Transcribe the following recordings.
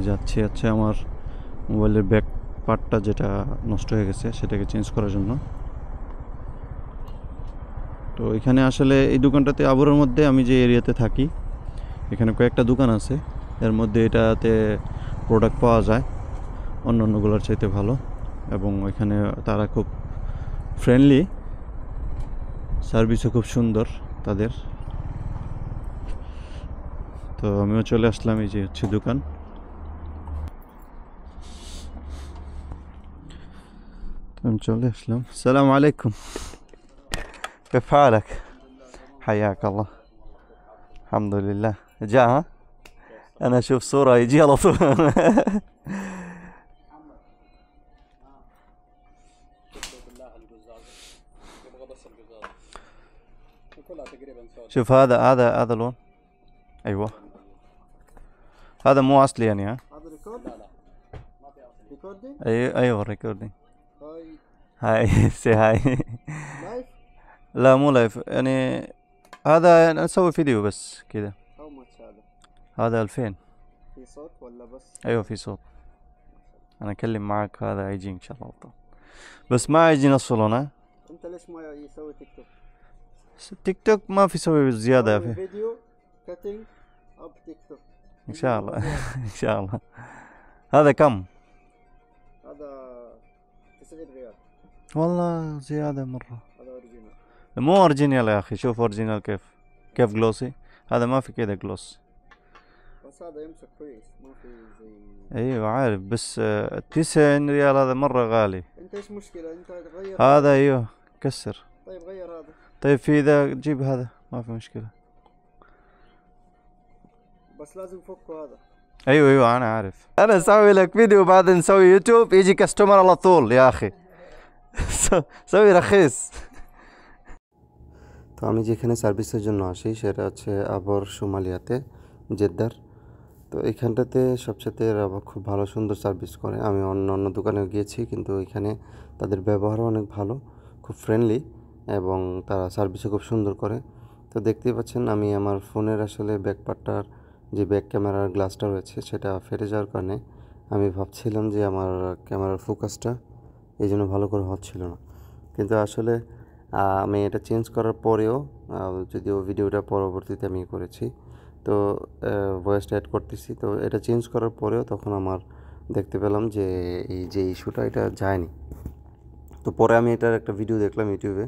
যাচ্ছি হচ্ছে আমার মোবাইলের ব্যাক পার্টটা যেটা নষ্ট হয়ে গেছে সেটাকে চেঞ্জ করার জন্য। তো এখানে আসলে এই দোকানটাতে আবুরের মধ্যে আমি যে এরিয়াতে থাকি এখানে কয়েকটা দোকান আছে, এর মধ্যে এটাতে প্রোডাক্ট পাওয়া যায় অন্য অন্যগুলোর চাইতে ভালো, এবং এখানে তারা খুব ফ্রেন্ডলি, সার্ভিসও খুব সুন্দর তাদের। তো আমিও চলে আসলাম, এই যে হচ্ছে দোকান। আমি চলে আসলাম। আসসালামু আলাইকুম, كيف حالك؟ حياك الله. الحمد لله. جاء ها؟ أنا أشوف صورة يجي على طول. شوف هذا لون. أيوة هذا مو أصلي يعني ها؟ هذا ريكورد؟ لا ما في اصل ريكوردينج؟ أيوة ريكوردينج. هاي هاي سي هاي. لايف؟ لا مو لايف يعني، هذا نسوي فيديو بس كذا. هاو ماتش هذا؟ هذا 2000. في صوت ولا بس؟ ايوه في صوت. انا اكلم معك هذا يجي ان شاء الله طبعا. بس ما يجي نص انا. انت ليش ما يسوي تيك توك؟ تيك توك ما في سوي زيادة سوي في. فيديو كاتنج اب تيك توك ان شاء الله. ان شاء الله. هذا كم؟ هذا 90 ريال. والله زيادة مرة. هذا اوريجينال. مو اوريجينال يا اخي، شوف اوريجينال كيف جلوسي. هذا ما في كذا جلوس. بس هذا يمسك كويس، ما في زي. ايوه عارف، بس 90 ريال هذا مرة غالي. انت ايش مشكلة؟ انت غير هذا ايوه كسر. طيب غير هذا. طيب في ذا جيب هذا ما في مشكلة. بس لازم فكه هذا. ايوه انا عارف. انا اسوي لك فيديو بعدين نسوي يوتيوب يجي كاستمر على طول يا اخي. سوي رخيص. তো আমি যেখানে সার্ভিসের জন্য আসি সেটা হচ্ছে আবর সোমালিয়াতে, জেদ্দার। তো এখানটাতে সবচেয়ে এরা খুব ভালো সুন্দর সার্ভিস করে। আমি অন্য দোকানেও গিয়েছি, কিন্তু এখানে তাদের ব্যবহারও অনেক ভালো, খুব ফ্রেন্ডলি, এবং তারা সার্ভিসও খুব সুন্দর করে। তো দেখতেই পাচ্ছেন আমি আমার ফোনের আসলে ব্যাক পার্টটার যে ব্যাক ক্যামেরার গ্লাসটা রয়েছে সেটা ফেটে যাওয়ার কারণে আমি ভাবছিলাম যে আমার ক্যামেরার ফোকাসটা এই জন্য ভালো করে হচ্ছিল না। কিন্তু আসলে আমি এটা চেঞ্জ করার পরেও, যদিও ভিডিওটা পরবর্তীতে আমি করেছি, তো ভয়েসটা অ্যাড করতেছি, তো এটা চেঞ্জ করার পরেও তখন আমার দেখতে পেলাম যে এই যে ইস্যুটা এটা যায়নি। তো পরে আমি এটার একটা ভিডিও দেখলাম ইউটিউবে।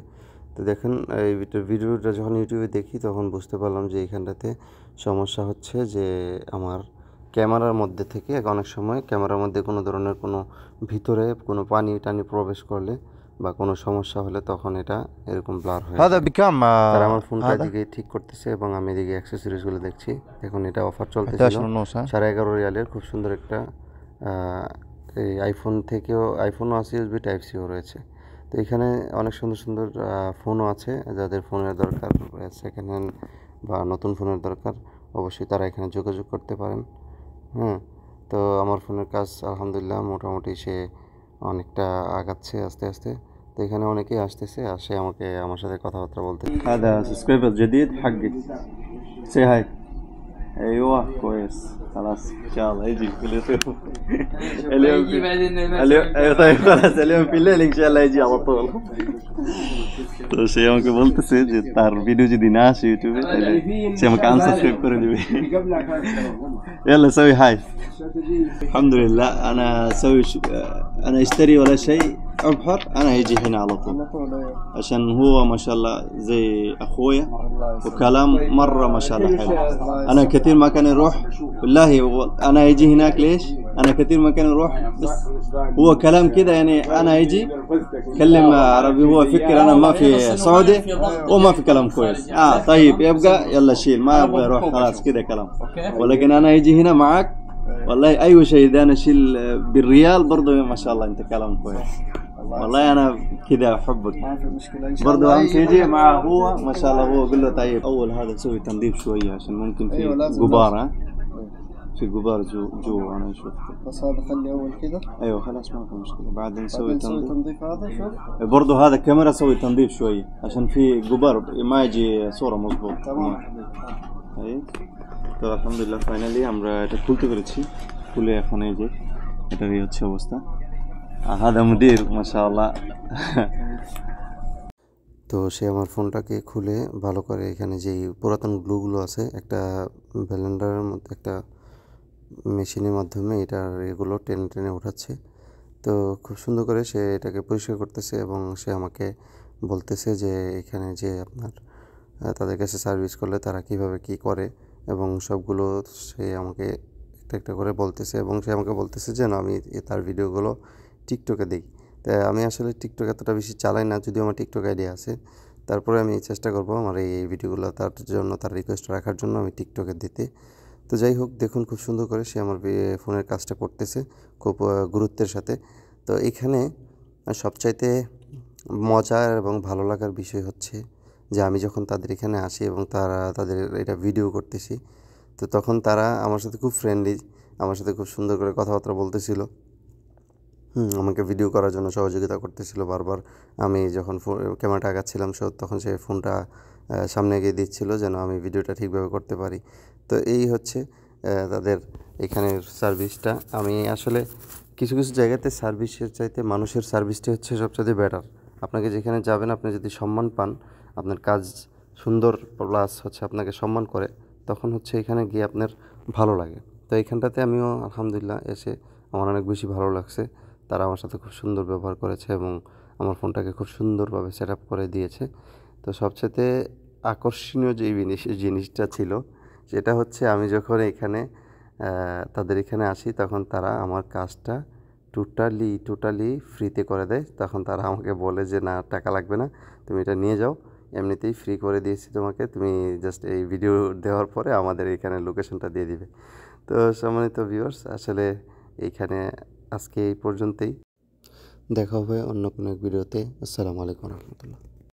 তো দেখেন এই ভিডিওটা যখন ইউটিউবে দেখি তখন বুঝতে পারলাম যে এইখানটাতে সমস্যা হচ্ছে যে আমার ক্যামেরার মধ্যে থেকে অনেক সময় ক্যামেরার মধ্যে কোনো ধরনের কোনো ভিতরে কোনো পানি টানি প্রবেশ করলে বা কোনো সমস্যা হলে তখন এটা এরকম ব্লার হয়। هذا بكم؟ তারা আমার ফোনটা দিকে ঠিক করতেছে এবং আমি এদিকে অ্যাক্সেসরিজগুলো দেখছি। এখন এটা অফার চলতেছিল 11.5 রিয়ালের, খুব সুন্দর একটা এই আইফোনও আছে, ইউএসবি টাইপ সিও রয়েছে। তো এখানে অনেক সুন্দর সুন্দর ফোনও আছে, যাদের ফোনের দরকার সেকেন্ড হ্যান্ড বা নতুন ফোনের দরকার অবশ্যই তারা এখানে যোগাযোগ করতে পারেন। তো আমার ফোনের কাজ আলহামদুলিল্লাহ মোটামুটি সে অনেকটা আগাচ্ছে আস্তে আস্তে। তো এখানে অনেকেই আসে আমার সাথে কথাবার্তা বলতে। هذا سبسكرايبر جديد حقي. سي هاي. ايوه كويس خلاص ان شاء الله يجي في اليوتيوب. اليوم ايوه طيب خلاص اليوم في الليل ان شاء الله يجي على طول. তো সে আমাকে বলতেছে যে তার ভিডিও যদি না আসে ইউটিউবে তাহলে সে আমাকে আনসাবস্ক্রাইব করে দিবে। يلا سوي هاي. الحمد لله انا اسوي انا اشتري ولا شيء ابحر انا يجي هنا على طول، عشان هو ما شاء الله زي اخويا وكلام مره ما شاء الله حلو. انا كثير ما كان يروح بالله، انا يجي هناك ليش؟ انا كثير ما كان يروح، بس هو كلام كذا يعني انا يجي كلم عربي، هو فكر انا ما في سعودي وما في كلام كويس. طيب يبقى يلا شيل، ما ابغى اروح خلاص كذا كلام. ولكن انا يجي هنا معك والله اي شيء اذا انا اشيل بالريال برضه ما شاء الله انت كلام كويس. والله انا كذا احبك. ما في مشكلة ان شاء برضه الله. امس يجي معه هو ما شاء الله، هو قل له طيب اول هذا نسوي تنظيف شويه عشان ممكن في غبار. في غبار جوا انا شفت. بس هذا خلي اول كذا. ايوه خلاص ما في مشكله، بعد نسوي تنظيف. تنظيف هذا شوف. برضه هذا كاميرا سوي تنظيف شويه عشان في غبار ما يجي صوره مظبوط. تمام. এই তো আলহামদুলিল্লাহ ফাইনালি আমরা এটা খুলতে পেরেছি। খুলে এখন এই যে এটারই হচ্ছে অবস্থা। আহাদা মুদির মাশাআল্লাহ। তো সে আমার ফোনটাকে খুলে ভালো করে এখানে যেই পুরাতন গ্লুগুলো আছে একটা ব্লেন্ডারের মধ্যে একটা মেশিনের মাধ্যমে এটার এগুলো টেনে টেনে উঠাচ্ছে। তো খুব সুন্দর করে সে এটাকে পরিষ্কার করতেছে এবং সে আমাকে বলতেছে যে এখানে যে আপনার তাদের কাছে সার্ভিস করলে তারা কিভাবে কি করে এবং সবগুলো সে আমাকে একটা একটা করে বলতেছে এবং সে আমাকে বলতেছে যেন আমি তার ভিডিওগুলো টিকটকে দিই। তাই আমি আসলে টিকটক এতটা বেশি চালাই না, যদিও আমার টিকটক আইডি আছে। তারপরে আমি চেষ্টা করব আমার এই ভিডিওগুলো তার জন্য, তার রিকোয়েস্ট রাখার জন্য আমি টিকটকে দিতে। তো যাই হোক, দেখুন খুব সুন্দর করে সে আমার ফোনের কাজটা করতেছে খুব গুরুত্বের সাথে। তো এখানে সবচাইতে মজার এবং ভালো লাগার বিষয় হচ্ছে যে আমি যখন তাদের এখানে আসি এবং তাদের এটা ভিডিও করতেছি, তো তখন তারা আমার সাথে খুব ফ্রেন্ডলি, আমার সাথে খুব সুন্দর করে কথাবার্তা বলতেছিল, আমাকে ভিডিও করার জন্য সহযোগিতা করতেছিল বারবার। আমি যখন ক্যামেরাটা আগাচ্ছিলাম তখন সে ফোনটা সামনে এগিয়ে দিচ্ছিল যেন আমি ভিডিওটা ঠিকভাবে করতে পারি। তো এই হচ্ছে তাদের এখানের সার্ভিসটা। আমি আসলে কিছু কিছু জায়গাতে সার্ভিসের চাইতে মানুষের সার্ভিসটা হচ্ছে সবচেয়ে বেটার। আপনাকে যেখানে যাবেন আপনি যদি সম্মান পান, আপনার কাজ সুন্দর প্লাস হচ্ছে আপনাকে সম্মান করে, তখন হচ্ছে এখানে গিয়ে আপনার ভালো লাগে। তো এইখানটাতে আমিও আলহামদুলিল্লাহ এসে আমার অনেক বেশি ভালো লাগছে। তারা আমার সাথে খুব সুন্দর ব্যবহার করেছে এবং আমার ফোনটাকে খুব সুন্দরভাবে সেট আপ করে দিয়েছে। তো সবচেয়ে আকর্ষণীয় যে জিনিসটা ছিল সেটা হচ্ছে আমি যখন এখানে তাদের এখানে আসি তখন তারা আমার কাজটা টোটালি ফ্রিতে করে দেয়। তখন তারা আমাকে বলে যে না, টাকা লাগবে না, তুমি এটা নিয়ে যাও, এমনিতেই ফ্রি করে দিয়েছি তোমাকে, তুমি জাস্ট এই ভিডিও দেওয়ার পরে আমাদের এখানে লোকেশনটা দিয়ে দিবে। তো সম্মানিত ভিউয়ার্স, আসলে এইখানে আজকে এই পর্যন্তই। দেখা হবে অন্য কোনো এক ভিডিওতে। আসসালামু আলাইকুম রহমতুল্লাহ।